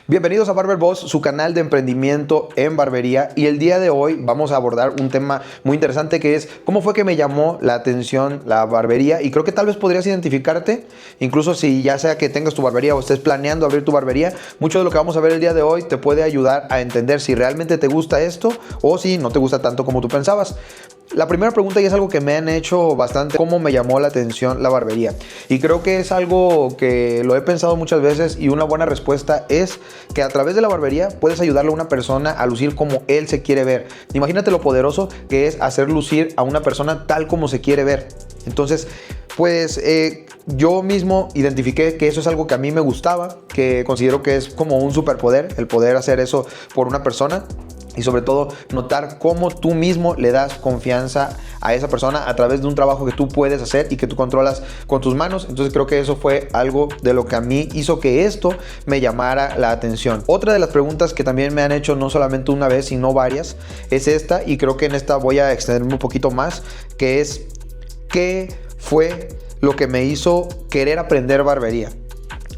Bienvenidos a Barber Boss, su canal de emprendimiento en barbería, y el día de hoy vamos a abordar un tema muy interesante que es cómo fue que me llamó la atención la barbería, y creo que tal vez podrías identificarte, incluso si ya sea que tengas tu barbería o estés planeando abrir tu barbería. Mucho de lo que vamos a ver el día de hoy te puede ayudar a entender si realmente te gusta esto o si no te gusta tanto como tú pensabas. La primera pregunta, y es algo que me han hecho bastante, ¿cómo me llamó la atención la barbería? Y creo que es algo que lo he pensado muchas veces, y una buena respuesta es que a través de la barbería puedes ayudarle a una persona a lucir como él se quiere ver. Imagínate lo poderoso que es hacer lucir a una persona tal como se quiere ver. Entonces, pues yo mismo identifiqué que eso es algo que a mí me gustaba, que considero que es como un superpoder, el poder hacer eso por una persona. Y sobre todo notar cómo tú mismo le das confianza a esa persona a través de un trabajo que tú puedes hacer y que tú controlas con tus manos. Entonces creo que eso fue algo de lo que a mí hizo que esto me llamara la atención. Otra de las preguntas que también me han hecho no solamente una vez sino varias es esta, y creo que en esta voy a extenderme un poquito más, que es ¿qué fue lo que me hizo querer aprender barbería?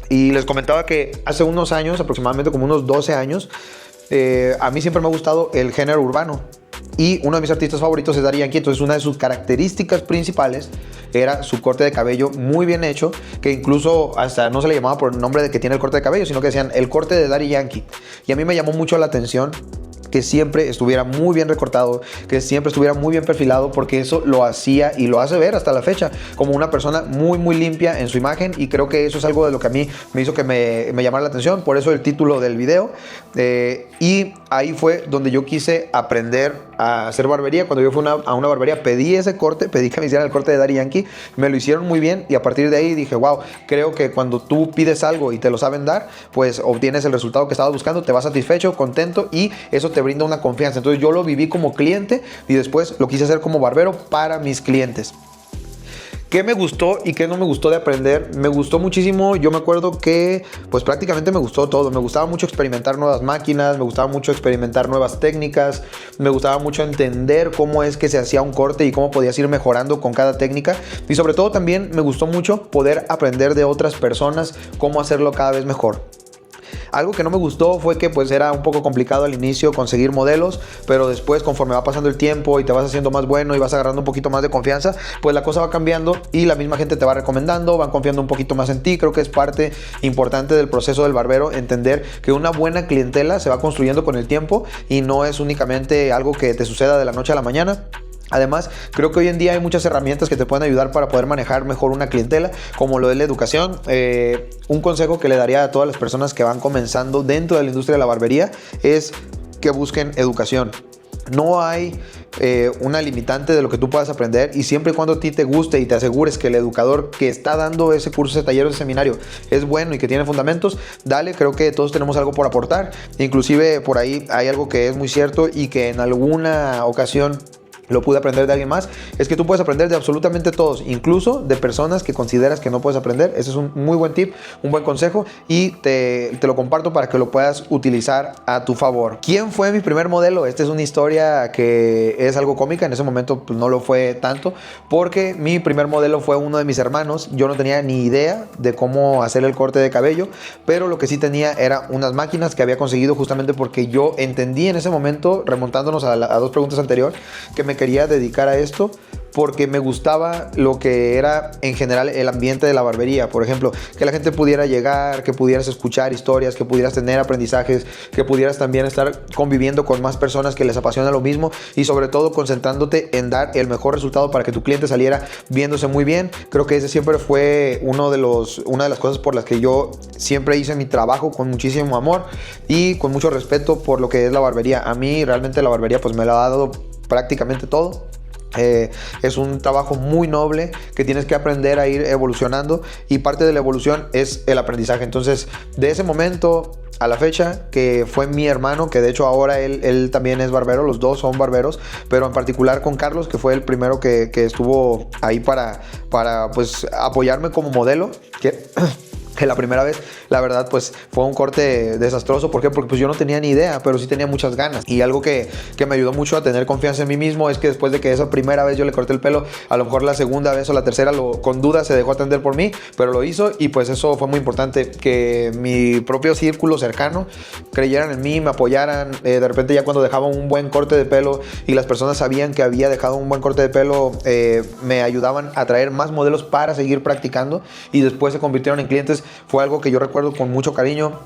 Y les comentaba que hace unos años, aproximadamente como unos 12 años, a mí siempre me ha gustado el género urbano, y uno de mis artistas favoritos es Daddy Yankee. Entonces una de sus características principales era su corte de cabello muy bien hecho, que incluso hasta no se le llamaba por el nombre de que tiene el corte de cabello, sino que decían el corte de Daddy Yankee. Y a mí me llamó mucho la atención que siempre estuviera muy bien recortado, que siempre estuviera muy bien perfilado, porque eso lo hacía y lo hace ver hasta la fecha como una persona muy limpia en su imagen. Y creo que eso es algo de lo que a mí me hizo que me llamara la atención, por eso el título del video. Y ahí fue donde yo quise aprender a hacer barbería. Cuando yo fui a una barbería, pedí ese corte, pedí que me hicieran el corte de Daddy Yankee, me lo hicieron muy bien, y a partir de ahí dije, wow, creo que cuando tú pides algo y te lo saben dar, pues obtienes el resultado que estabas buscando, te vas satisfecho, contento, y eso te brinda una confianza. Entonces yo lo viví como cliente y después lo quise hacer como barbero para mis clientes. ¿Qué me gustó y qué no me gustó de aprender? Me gustó muchísimo. Yo me acuerdo que pues prácticamente me gustó todo. Me gustaba mucho experimentar nuevas máquinas, me gustaba mucho experimentar nuevas técnicas, me gustaba mucho entender cómo es que se hacía un corte y cómo podías ir mejorando con cada técnica. Y sobre todo también me gustó mucho poder aprender de otras personas cómo hacerlo cada vez mejor. Algo que no me gustó fue que pues era un poco complicado al inicio conseguir modelos, pero después, conforme va pasando el tiempo y te vas haciendo más bueno y vas agarrando un poquito más de confianza, pues la cosa va cambiando y la misma gente te va recomendando, van confiando un poquito más en ti. Creo que es parte importante del proceso del barbero entender que una buena clientela se va construyendo con el tiempo y no es únicamente algo que te suceda de la noche a la mañana. Además, creo que hoy en día hay muchas herramientas que te pueden ayudar para poder manejar mejor una clientela, como lo es la educación. Un consejo que le daría a todas las personas que van comenzando dentro de la industria de la barbería es que busquen educación. No hay una limitante de lo que tú puedas aprender, y siempre y cuando a ti te guste y te asegures que el educador que está dando ese curso, ese taller o ese seminario es bueno y que tiene fundamentos, dale. Creo que todos tenemos algo por aportar. Inclusive por ahí hay algo que es muy cierto y que en alguna ocasión lo pude aprender de alguien más, es que tú puedes aprender de absolutamente todos, incluso de personas que consideras que no puedes aprender. Ese es un muy buen tip, un buen consejo, y te lo comparto para que lo puedas utilizar a tu favor. ¿Quién fue mi primer modelo? Esta es una historia que es algo cómica. En ese momento pues no lo fue tanto, porque mi primer modelo fue uno de mis hermanos. Yo no tenía ni idea de cómo hacer el corte de cabello, pero lo que sí tenía era unas máquinas que había conseguido justamente porque yo entendí en ese momento, remontándonos a dos preguntas anteriores, que me quería dedicar a esto porque me gustaba lo que era en general el ambiente de la barbería. Por ejemplo, que la gente pudiera llegar, que pudieras escuchar historias, que pudieras tener aprendizajes, que pudieras también estar conviviendo con más personas que les apasiona lo mismo, y sobre todo concentrándote en dar el mejor resultado para que tu cliente saliera viéndose muy bien. Creo que ese siempre fue una de las cosas por las que yo siempre hice mi trabajo con muchísimo amor y con mucho respeto por lo que es la barbería. A mí realmente la barbería pues me la ha dado prácticamente todo. Es un trabajo muy noble que tienes que aprender a ir evolucionando, y parte de la evolución es el aprendizaje. Entonces, de ese momento a la fecha, que fue mi hermano, que de hecho ahora él también es barbero, los dos son barberos, pero en particular con Carlos, que fue el primero que estuvo ahí para pues apoyarme como modelo, que la primera vez, la verdad, pues fue un corte desastroso. ¿Por qué? Porque pues yo no tenía ni idea, pero sí tenía muchas ganas. Y algo que me ayudó mucho a tener confianza en mí mismo es que después de que esa primera vez yo le corté el pelo, a lo mejor la segunda vez o la tercera con duda se dejó atender por mí, pero lo hizo, y pues eso fue muy importante, que mi propio círculo cercano creyeran en mí, me apoyaran. De repente ya cuando dejaba un buen corte de pelo y las personas sabían que había dejado un buen corte de pelo, me ayudaban a traer más modelos para seguir practicando, y después se convirtieron en clientes. Fue algo que yo recuerdo con mucho cariño,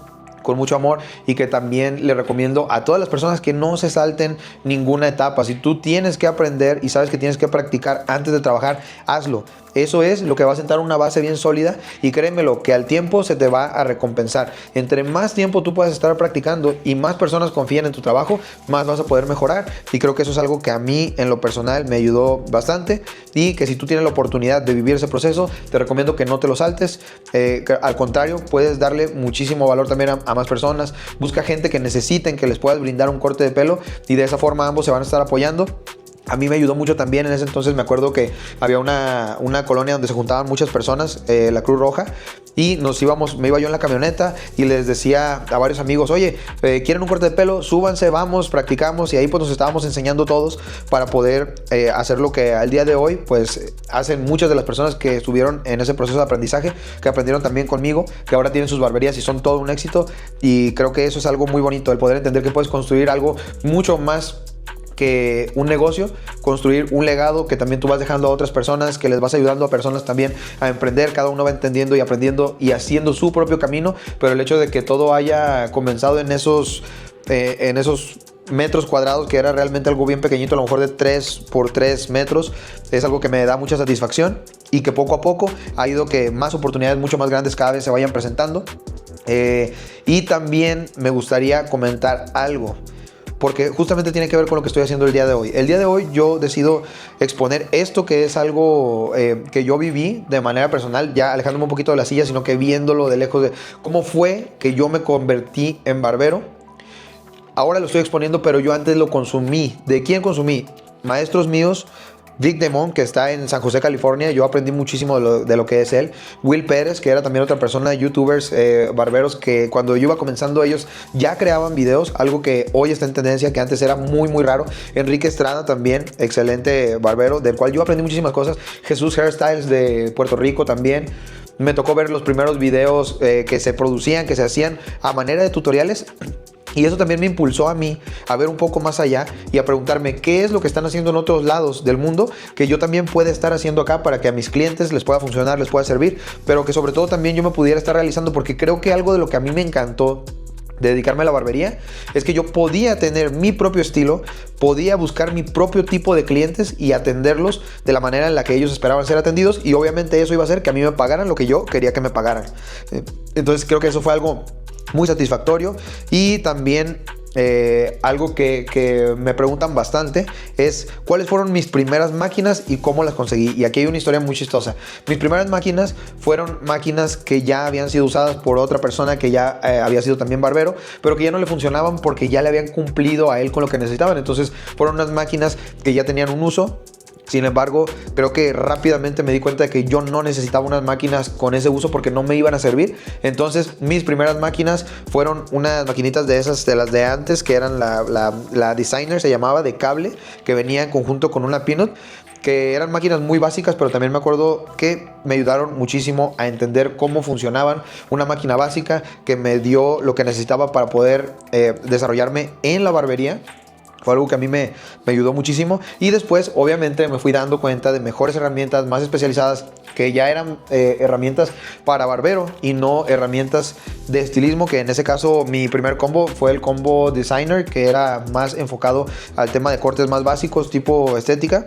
con mucho amor, y que también le recomiendo a todas las personas que no se salten ninguna etapa. Si tú tienes que aprender y sabes que tienes que practicar antes de trabajar, hazlo. Eso es lo que va a sentar una base bien sólida, y créemelo que al tiempo se te va a recompensar. Entre más tiempo tú puedas estar practicando y más personas confíen en tu trabajo, más vas a poder mejorar, y creo que eso es algo que a mí en lo personal me ayudó bastante, y que si tú tienes la oportunidad de vivir ese proceso, te recomiendo que no te lo saltes. Al contrario, puedes darle muchísimo valor también a más personas. Busca gente que necesiten que les puedas brindar un corte de pelo, y de esa forma ambos se van a estar apoyando. A mí me ayudó mucho también en ese entonces. Me acuerdo que había una colonia donde se juntaban muchas personas, la Cruz Roja, y me iba yo en la camioneta y les decía a varios amigos: oye, ¿quieren un corte de pelo? Súbanse, vamos, practicamos. Y ahí pues nos estábamos enseñando todos para poder hacer lo que al día de hoy pues hacen muchas de las personas que estuvieron en ese proceso de aprendizaje, que aprendieron también conmigo, que ahora tienen sus barberías y son todo un éxito. Y creo que eso es algo muy bonito, el poder entender que puedes construir algo mucho más que un negocio, construir un legado que también tú vas dejando a otras personas, que les vas ayudando a personas también a emprender. Cada uno va entendiendo y aprendiendo y haciendo su propio camino, pero el hecho de que todo haya comenzado en esos metros cuadrados, que era realmente algo bien pequeñito, a lo mejor de 3 por 3 metros, es algo que me da mucha satisfacción, y que poco a poco ha ido que más oportunidades mucho más grandes cada vez se vayan presentando. Y también me gustaría comentar algo, porque justamente tiene que ver con lo que estoy haciendo el día de hoy. El día de hoy yo decido exponer esto, que es algo que yo viví de manera personal, ya alejándome un poquito de la silla, sino que viéndolo de lejos, de cómo fue que yo me convertí en barbero. Ahora lo estoy exponiendo, pero yo antes lo consumí. ¿De quién consumí? Maestros míos. Vic Demont, que está en San José, California. Yo aprendí muchísimo de lo que es él. Will Pérez, que era también otra persona, youtubers, barberos, que cuando yo iba comenzando ellos ya creaban videos, algo que hoy está en tendencia, que antes era muy muy raro. Enrique Estrada también, excelente barbero, del cual yo aprendí muchísimas cosas. Jesús Hairstyles de Puerto Rico también. Me tocó ver los primeros videos que se producían, que se hacían a manera de tutoriales. Y eso también me impulsó a mí a ver un poco más allá y a preguntarme qué es lo que están haciendo en otros lados del mundo que yo también pueda estar haciendo acá, para que a mis clientes les pueda funcionar, les pueda servir, pero que sobre todo también yo me pudiera estar realizando, porque creo que algo de lo que a mí me encantó de dedicarme a la barbería es que yo podía tener mi propio estilo, podía buscar mi propio tipo de clientes y atenderlos de la manera en la que ellos esperaban ser atendidos, y obviamente eso iba a hacer que a mí me pagaran lo que yo quería que me pagaran. Entonces creo que eso fue algo muy satisfactorio. Y también algo que me preguntan bastante es cuáles fueron mis primeras máquinas y cómo las conseguí. Y aquí hay una historia muy chistosa. Mis primeras máquinas fueron máquinas que ya habían sido usadas por otra persona que ya había sido también barbero, pero que ya no le funcionaban porque ya le habían cumplido a él con lo que necesitaban. Entonces fueron unas máquinas que ya tenían un uso. Sin embargo, creo que rápidamente me di cuenta de que yo no necesitaba unas máquinas con ese uso porque no me iban a servir. Entonces mis primeras máquinas fueron unas maquinitas de esas, de las de antes, que eran la Designer, se llamaba, de cable, que venía en conjunto con una Peanut, que eran máquinas muy básicas, pero también me acuerdo que me ayudaron muchísimo a entender cómo funcionaban. Una máquina básica que me dio lo que necesitaba para poder desarrollarme en la barbería. Fue algo que a mí me ayudó muchísimo. Y después obviamente me fui dando cuenta de mejores herramientas más especializadas, que ya eran herramientas para barbero y no herramientas de estilismo, que en ese caso mi primer combo fue el combo Designer, que era más enfocado al tema de cortes más básicos, tipo estética.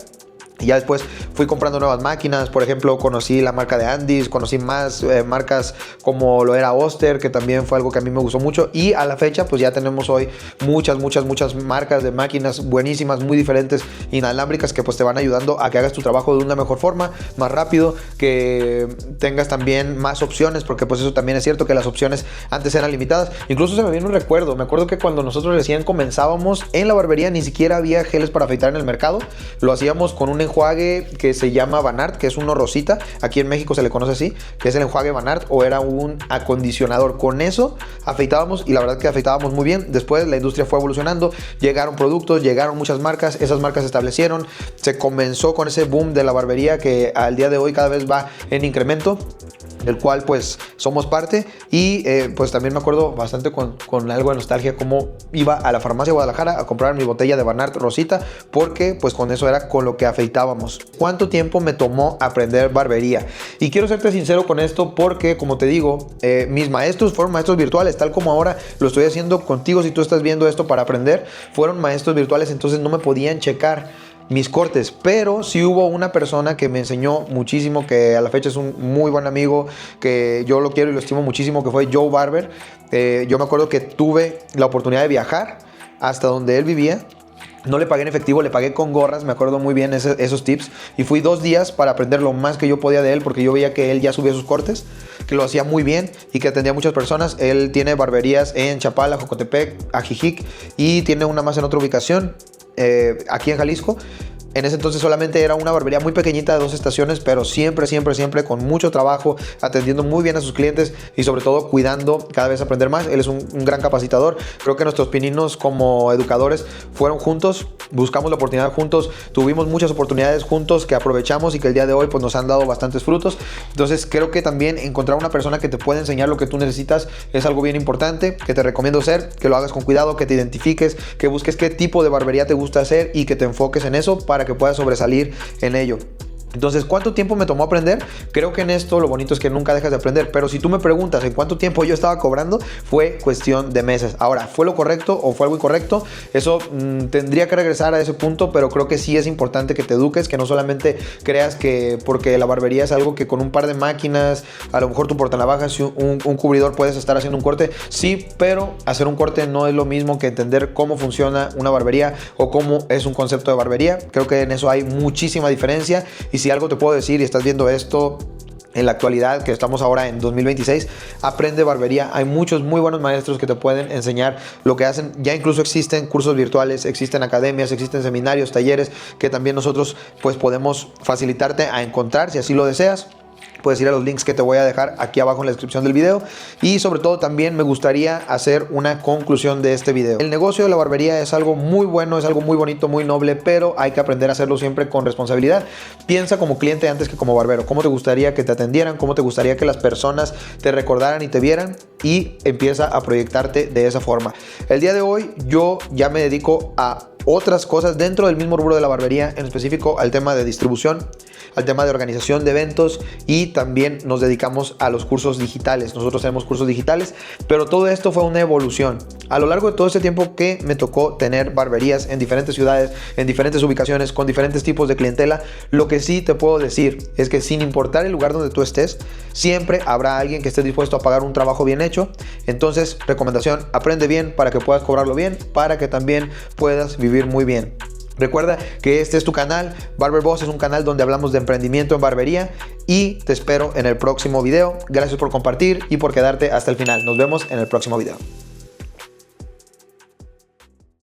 Y ya después fui comprando nuevas máquinas. Por ejemplo, conocí la marca de Andis, conocí más marcas como lo era Oster, que también fue algo que a mí me gustó mucho. Y a la fecha, pues ya tenemos hoy muchas marcas de máquinas buenísimas, muy diferentes, inalámbricas, que pues te van ayudando a que hagas tu trabajo de una mejor forma, más rápido, que tengas también más opciones, porque pues eso también es cierto, que las opciones antes eran limitadas. Incluso se me viene un recuerdo, me acuerdo que cuando nosotros recién comenzábamos en la barbería, ni siquiera había geles para afeitar en el mercado. Lo hacíamos con un enjuague que se llama Vanart, que es uno rosita. Aquí en México se le conoce así, que es el enjuague Vanart, o era un acondicionador. Con eso afeitábamos y la verdad que afeitábamos muy bien. Después la industria fue evolucionando, llegaron productos, llegaron muchas marcas, esas marcas se establecieron, se comenzó con ese boom de la barbería que al día de hoy cada vez va en incremento, del cual pues somos parte. Y pues también me acuerdo bastante con algo de nostalgia cómo iba a la farmacia de Guadalajara a comprar mi botella de Vanart rosita, porque pues con eso era con lo que afeitábamos. ¿Cuánto tiempo me tomó aprender barbería? Y quiero serte sincero con esto porque, como te digo, mis maestros fueron maestros virtuales, tal como ahora lo estoy haciendo contigo. Si tú estás viendo esto para aprender, fueron maestros virtuales, entonces no me podían checar mis cortes, pero sí hubo una persona que me enseñó muchísimo, que a la fecha es un muy buen amigo, que yo lo quiero y lo estimo muchísimo, que fue Joe Barber. Yo me acuerdo que tuve la oportunidad de viajar hasta donde él vivía. No le pagué en efectivo, le pagué con gorras, me acuerdo muy bien esos tips. Y fui 2 días para aprender lo más que yo podía de él, porque yo veía que él ya subía sus cortes, que lo hacía muy bien y que atendía a muchas personas. Él tiene barberías en Chapala, Jocotepec, Ajijic, y tiene una más en otra ubicación, aquí en Jalisco. En ese entonces solamente era una barbería muy pequeñita de 2 estaciones, pero siempre con mucho trabajo, atendiendo muy bien a sus clientes y sobre todo cuidando cada vez aprender más. Él es un gran capacitador. Creo que nuestros pininos como educadores fueron juntos, buscamos la oportunidad juntos, tuvimos muchas oportunidades juntos que aprovechamos y que el día de hoy pues nos han dado bastantes frutos. Entonces creo que también encontrar una persona que te pueda enseñar lo que tú necesitas es algo bien importante, que te recomiendo hacer, que lo hagas con cuidado, que te identifiques, que busques qué tipo de barbería te gusta hacer y que te enfoques en eso para que puedas sobresalir en ello. Entonces, ¿cuánto tiempo me tomó aprender? Creo que en esto lo bonito es que nunca dejas de aprender, pero si tú me preguntas en cuánto tiempo yo estaba cobrando, fue cuestión de meses. Ahora, ¿fue lo correcto o fue algo incorrecto? Eso tendría que regresar a ese punto, pero creo que sí es importante que te eduques, que no solamente creas que porque la barbería es algo que con un par de máquinas, a lo mejor tu portanavajas y un cubridor puedes estar haciendo un corte. Sí, pero hacer un corte no es lo mismo que entender cómo funciona una barbería o cómo es un concepto de barbería. Creo que en eso hay muchísima diferencia. Y si algo te puedo decir y estás viendo esto en la actualidad, que estamos ahora en 2026, aprende barbería. Hay muchos muy buenos maestros que te pueden enseñar lo que hacen. Ya incluso existen cursos virtuales, existen academias, existen seminarios, talleres que también nosotros pues podemos facilitarte a encontrar si así lo deseas. Puedes ir a los links que te voy a dejar aquí abajo en la descripción del video. Y sobre todo también me gustaría hacer una conclusión de este video. El negocio de la barbería es algo muy bueno, es algo muy bonito, muy noble, pero hay que aprender a hacerlo siempre con responsabilidad. Piensa como cliente antes que como barbero. ¿Cómo te gustaría que te atendieran? ¿Cómo te gustaría que las personas te recordaran y te vieran? Y empieza a proyectarte de esa forma. El día de hoy yo ya me dedico a otras cosas dentro del mismo rubro de la barbería, en específico al tema de distribución, al tema de organización de eventos, y también nos dedicamos a los cursos digitales. Nosotros tenemos cursos digitales, pero todo esto fue una evolución. A lo largo de todo este tiempo que me tocó tener barberías en diferentes ciudades, en diferentes ubicaciones, con diferentes tipos de clientela, lo que sí te puedo decir es que sin importar el lugar donde tú estés, siempre habrá alguien que esté dispuesto a pagar un trabajo bien hecho. Entonces, recomendación, aprende bien para que puedas cobrarlo bien, para que también puedas vivir muy bien. Recuerda que este es tu canal, Barber Boss es un canal donde hablamos de emprendimiento en barbería, y te espero en el próximo video. Gracias por compartir y por quedarte hasta el final. Nos vemos en el próximo video.